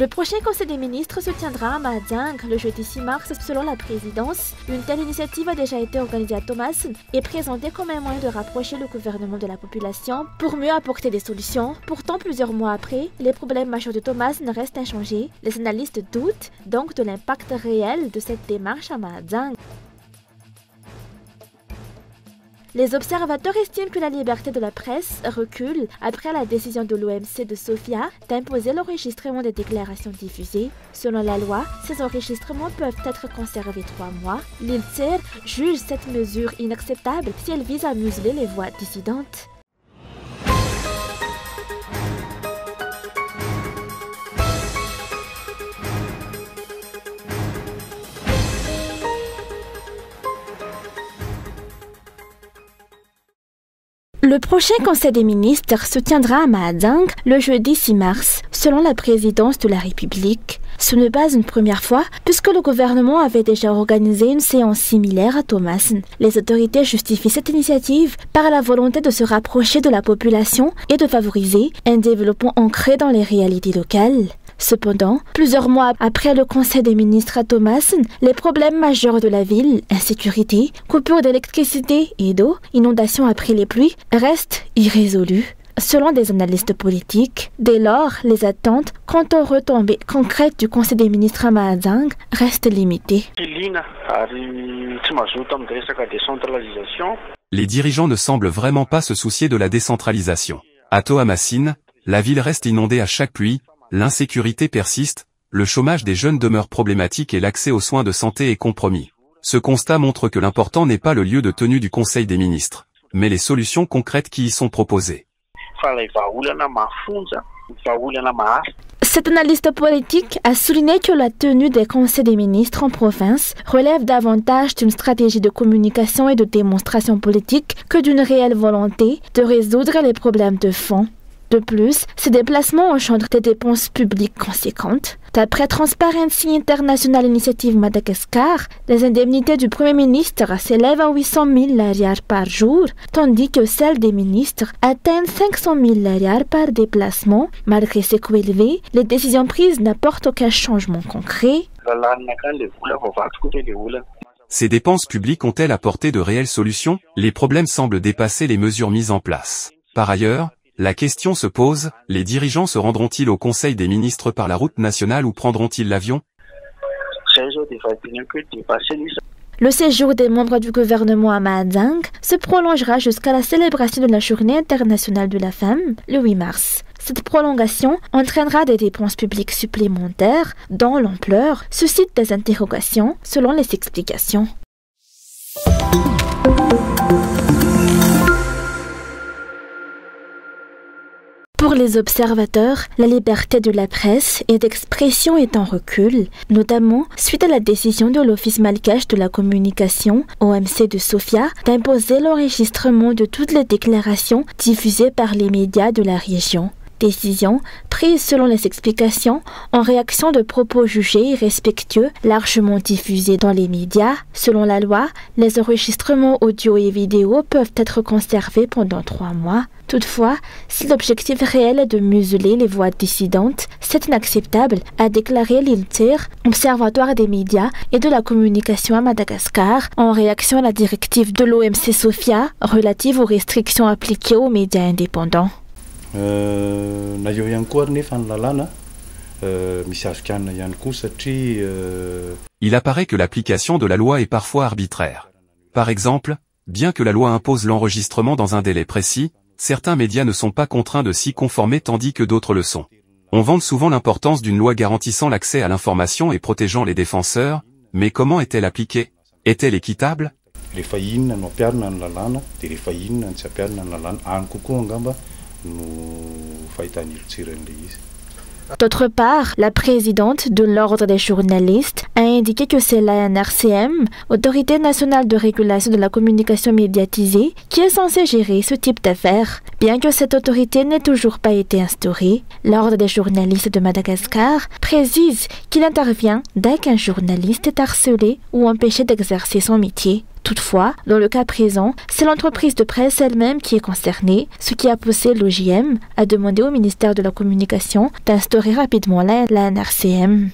Le prochain Conseil des ministres se tiendra à Mahajang le jeudi 6 mars selon la présidence. Une telle initiative a déjà été organisée à Thomasin et présentée comme un moyen de rapprocher le gouvernement de la population pour mieux apporter des solutions. Pourtant, plusieurs mois après, les problèmes majeurs de Thomasin restent inchangés. Les analystes doutent donc de l'impact réel de cette démarche à Mahajang. Les observateurs estiment que la liberté de la presse recule après la décision de l'OMC de Sofia d'imposer l'enregistrement des déclarations diffusées. Selon la loi, ces enregistrements peuvent être conservés 3 mois. L'ILTIR juge cette mesure inacceptable si elle vise à museler les voix dissidentes. Le prochain Conseil des ministres se tiendra à Mahajang le jeudi 6 mars, selon la présidence de la République. Ce n'est pas une première fois, puisque le gouvernement avait déjà organisé une séance similaire à Thomasin. Les autorités justifient cette initiative par la volonté de se rapprocher de la population et de favoriser un développement ancré dans les réalités locales. Cependant, plusieurs mois après le Conseil des ministres à Thomasin, les problèmes majeurs de la ville, insécurité, coupure d'électricité et d'eau, inondations après les pluies, restent irrésolus. Selon des analystes politiques, dès lors, les attentes quant aux retombées concrètes du Conseil des ministres à Mahajang restent limitées. Les dirigeants ne semblent vraiment pas se soucier de la décentralisation. À Thomasin, la ville reste inondée à chaque pluie. L'insécurité persiste, le chômage des jeunes demeure problématique et l'accès aux soins de santé est compromis. Ce constat montre que l'important n'est pas le lieu de tenue du Conseil des ministres, mais les solutions concrètes qui y sont proposées. Cet analyste politique a souligné que la tenue des conseils des ministres en province relève davantage d'une stratégie de communication et de démonstration politique que d'une réelle volonté de résoudre les problèmes de fond. De plus, ces déplacements engendrent des dépenses publiques conséquentes. D'après Transparency International Initiative Madagascar, les indemnités du Premier ministre s'élèvent à 800 000 lariars par jour, tandis que celles des ministres atteignent 500 000 lariars par déplacement. Malgré ces coûts élevés, les décisions prises n'apportent aucun changement concret. Ces dépenses publiques ont-elles apporté de réelles solutions? Les problèmes semblent dépasser les mesures mises en place. Par ailleurs, la question se pose, les dirigeants se rendront-ils au Conseil des ministres par la route nationale ou prendront-ils l'avion? Le séjour des membres du gouvernement à Mahajang se prolongera jusqu'à la célébration de la Journée internationale de la femme, le 8 mars. Cette prolongation entraînera des dépenses publiques supplémentaires dont l'ampleur suscite des interrogations selon les explications. Pour les observateurs, la liberté de la presse et d'expression est en recul, notamment suite à la décision de l'Office malgache de la communication, OMC de Sofia, d'imposer l'enregistrement de toutes les déclarations diffusées par les médias de la région. Décision prise selon les explications en réaction de propos jugés irrespectueux largement diffusés dans les médias. Selon la loi, les enregistrements audio et vidéo peuvent être conservés pendant 3 mois. Toutefois, si l'objectif réel est de museler les voix dissidentes, c'est inacceptable, a déclaré l'ILTIR, Observatoire des médias et de la communication à Madagascar, en réaction à la directive de l'OMC Sofia relative aux restrictions appliquées aux médias indépendants. Il apparaît que l'application de la loi est parfois arbitraire. Par exemple, bien que la loi impose l'enregistrement dans un délai précis, certains médias ne sont pas contraints de s'y conformer tandis que d'autres le sont. On vante souvent l'importance d'une loi garantissant l'accès à l'information et protégeant les défenseurs, mais comment est-elle appliquée? Est-elle équitable? D'autre part, la présidente de l'Ordre des journalistes a indiqué que c'est l'ANRCM, Autorité nationale de régulation de la communication médiatisée, qui est censée gérer ce type d'affaires. Bien que cette autorité n'ait toujours pas été instaurée, l'Ordre des journalistes de Madagascar précise qu'il intervient dès qu'un journaliste est harcelé ou empêché d'exercer son métier. Toutefois, dans le cas présent, c'est l'entreprise de presse elle-même qui est concernée, ce qui a poussé l'OJM à demander au ministère de la Communication d'instaurer rapidement la NRCM.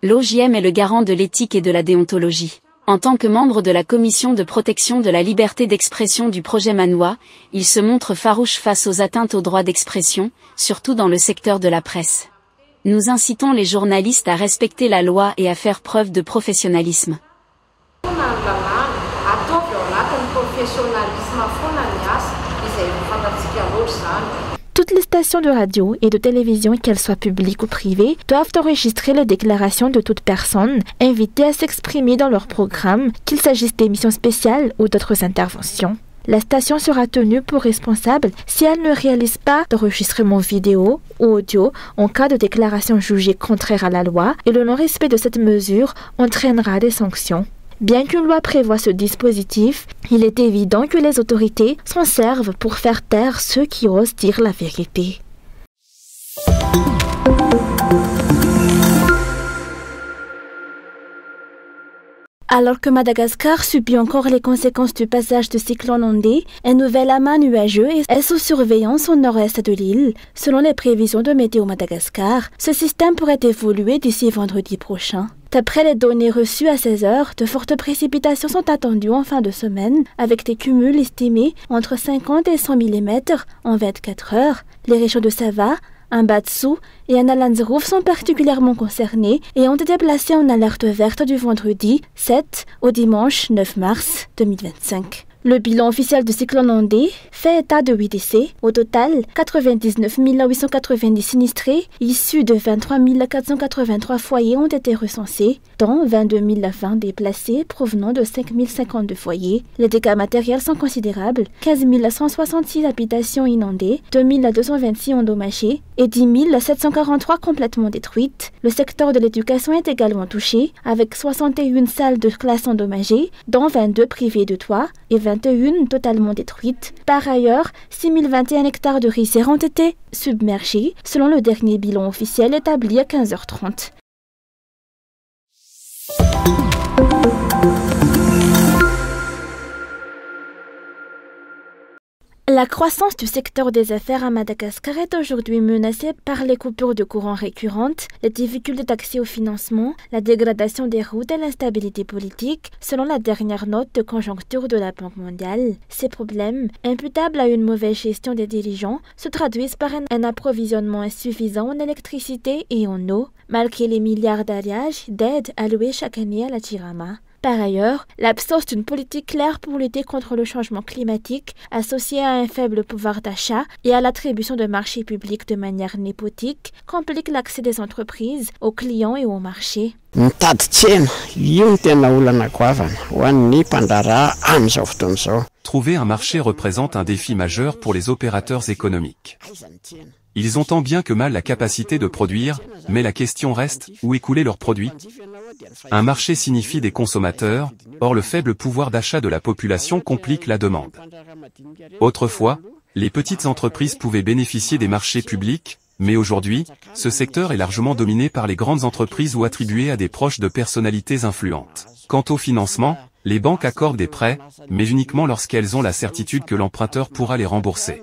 L'OJM est le garant de l'éthique et de la déontologie. En tant que membre de la commission de protection de la liberté d'expression du projet Manoa, il se montre farouche face aux atteintes aux droits d'expression, surtout dans le secteur de la presse. Nous incitons les journalistes à respecter la loi et à faire preuve de professionnalisme. Toutes les stations de radio et de télévision, qu'elles soient publiques ou privées, doivent enregistrer les déclarations de toute personne invitée à s'exprimer dans leur programme, qu'il s'agisse d'émissions spéciales ou d'autres interventions. La station sera tenue pour responsable si elle ne réalise pas d'enregistrement vidéo ou audio en cas de déclaration jugée contraire à la loi et le non-respect de cette mesure entraînera des sanctions. Bien qu'une loi prévoie ce dispositif, il est évident que les autorités s'en servent pour faire taire ceux qui osent dire la vérité. Alors que Madagascar subit encore les conséquences du passage du cyclone Ondé, un nouvel amas nuageux est sous surveillance au nord-est de l'île. Selon les prévisions de Météo Madagascar, ce système pourrait évoluer d'ici vendredi prochain. D'après les données reçues à 16 heures, de fortes précipitations sont attendues en fin de semaine, avec des cumuls estimés entre 50 et 100 mm en 24 heures. Les régions de Sava, Ambatsu et Analanzerhof sont particulièrement concernés et ont été placés en alerte verte du vendredi 7 au dimanche 9 mars 2025. Le bilan officiel du cyclone Ondé fait état de 8 décès. Au total, 99 890 sinistrés issus de 23 483 foyers ont été recensés, dont 22 020 déplacés provenant de 5 052 foyers. Les dégâts matériels sont considérables. 15 166 habitations inondées, 2 226 endommagées et 10 743 complètement détruites. Le secteur de l'éducation est également touché, avec 61 salles de classe endommagées, dont 22 privées de toit et 21 totalement détruites. Par ailleurs, 6021 hectares de rizières ont été submergés, selon le dernier bilan officiel établi à 15h30. La croissance du secteur des affaires à Madagascar est aujourd'hui menacée par les coupures de courant récurrentes, les difficultés d'accès au financement, la dégradation des routes et l'instabilité politique, selon la dernière note de conjoncture de la Banque mondiale. Ces problèmes, imputables à une mauvaise gestion des dirigeants, se traduisent par un approvisionnement insuffisant en électricité et en eau, malgré les milliards d'alliages d'aide alloués chaque année à la Jirama. Par ailleurs, l'absence d'une politique claire pour lutter contre le changement climatique, associée à un faible pouvoir d'achat et à l'attribution de marchés publics de manière népotique, complique l'accès des entreprises aux clients et aux marchés. Trouver un marché représente un défi majeur pour les opérateurs économiques. Ils ont tant bien que mal la capacité de produire, mais la question reste, où écouler leurs produits ? Un marché signifie des consommateurs, or le faible pouvoir d'achat de la population complique la demande. Autrefois, les petites entreprises pouvaient bénéficier des marchés publics, mais aujourd'hui, ce secteur est largement dominé par les grandes entreprises ou attribué à des proches de personnalités influentes. Quant au financement, les banques accordent des prêts, mais uniquement lorsqu'elles ont la certitude que l'emprunteur pourra les rembourser.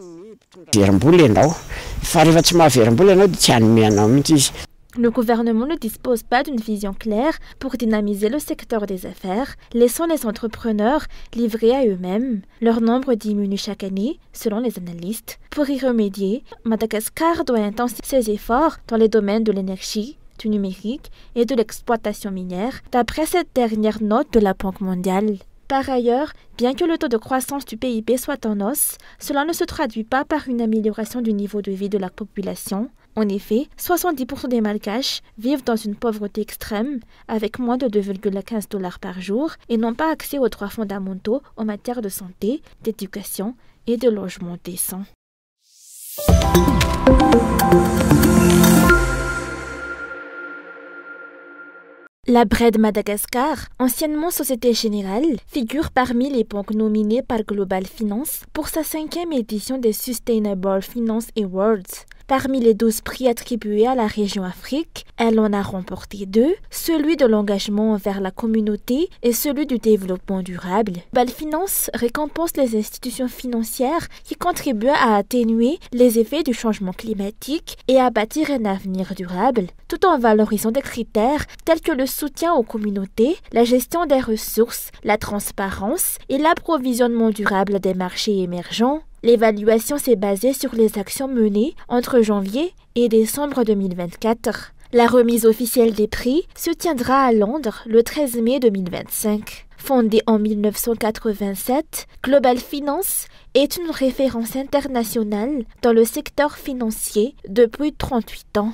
Le gouvernement ne dispose pas d'une vision claire pour dynamiser le secteur des affaires, laissant les entrepreneurs livrés à eux-mêmes. Leur nombre diminue chaque année, selon les analystes. Pour y remédier, Madagascar doit intensifier ses efforts dans les domaines de l'énergie, du numérique et de l'exploitation minière, d'après cette dernière note de la Banque mondiale. Par ailleurs, bien que le taux de croissance du PIB soit en hausse, cela ne se traduit pas par une amélioration du niveau de vie de la population. En effet, 70% des Malgaches vivent dans une pauvreté extrême, avec moins de 2,15 $ par jour, et n'ont pas accès aux droits fondamentaux en matière de santé, d'éducation et de logement décent. La BRED Madagascar, anciennement Société Générale, figure parmi les banques nominées par Global Finance pour sa 5e édition des Sustainable Finance Awards. Parmi les 12 prix attribués à la région Afrique, elle en a remporté 2, celui de l'engagement envers la communauté et celui du développement durable. Global Finance récompense les institutions financières qui contribuent à atténuer les effets du changement climatique et à bâtir un avenir durable, tout en valorisant des critères tels que le soutien aux communautés, la gestion des ressources, la transparence et l'approvisionnement durable des marchés émergents. L'évaluation s'est basée sur les actions menées entre janvier et décembre 2024. La remise officielle des prix se tiendra à Londres le 13 mai 2025. Fondée en 1987, Global Finance est une référence internationale dans le secteur financier depuis 38 ans.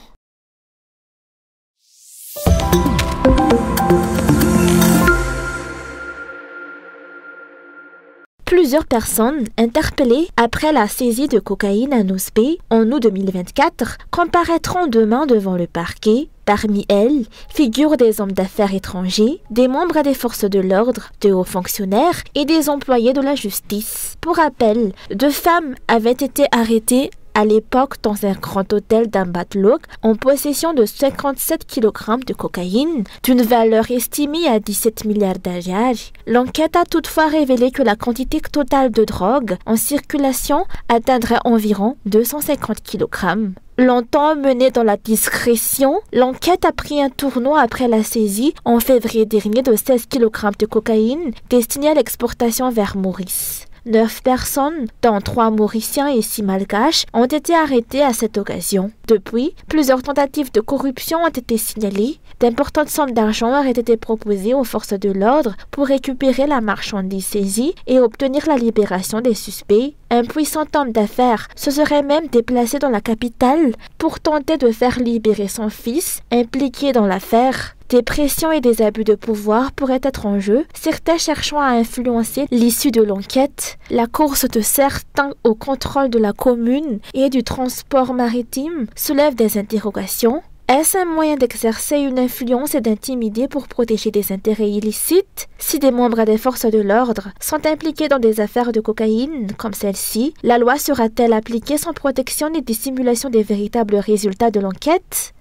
Plusieurs personnes interpellées après la saisie de cocaïne à Nosy Be en août 2024 comparaîtront demain devant le parquet. Parmi elles figurent des hommes d'affaires étrangers, des membres des forces de l'ordre, de hauts fonctionnaires et des employés de la justice. Pour rappel, 2 femmes avaient été arrêtées à l'époque dans un grand hôtel d'Ambatloak en possession de 57 kg de cocaïne, d'une valeur estimée à 17 milliards d'ayar. L'enquête a toutefois révélé que la quantité totale de drogue en circulation atteindrait environ 250 kg. Longtemps menée dans la discrétion, l'enquête a pris un tournant après la saisie en février dernier de 16 kg de cocaïne destinée à l'exportation vers Maurice. 9 personnes, dont 3 Mauriciens et 6 Malgaches, ont été arrêtées à cette occasion. Depuis, plusieurs tentatives de corruption ont été signalées. D'importantes sommes d'argent auraient été proposées aux forces de l'ordre pour récupérer la marchandise saisie et obtenir la libération des suspects. Un puissant homme d'affaires se serait même déplacé dans la capitale pour tenter de faire libérer son fils impliqué dans l'affaire. Des pressions et des abus de pouvoir pourraient être en jeu, certains cherchant à influencer l'issue de l'enquête. La course de certains au contrôle de la commune et du transport maritime soulève des interrogations. Est-ce un moyen d'exercer une influence et d'intimider pour protéger des intérêts illicites? Si des membres des forces de l'ordre sont impliqués dans des affaires de cocaïne comme celle-ci, la loi sera-t-elle appliquée sans protection ni dissimulation des véritables résultats de l'enquête?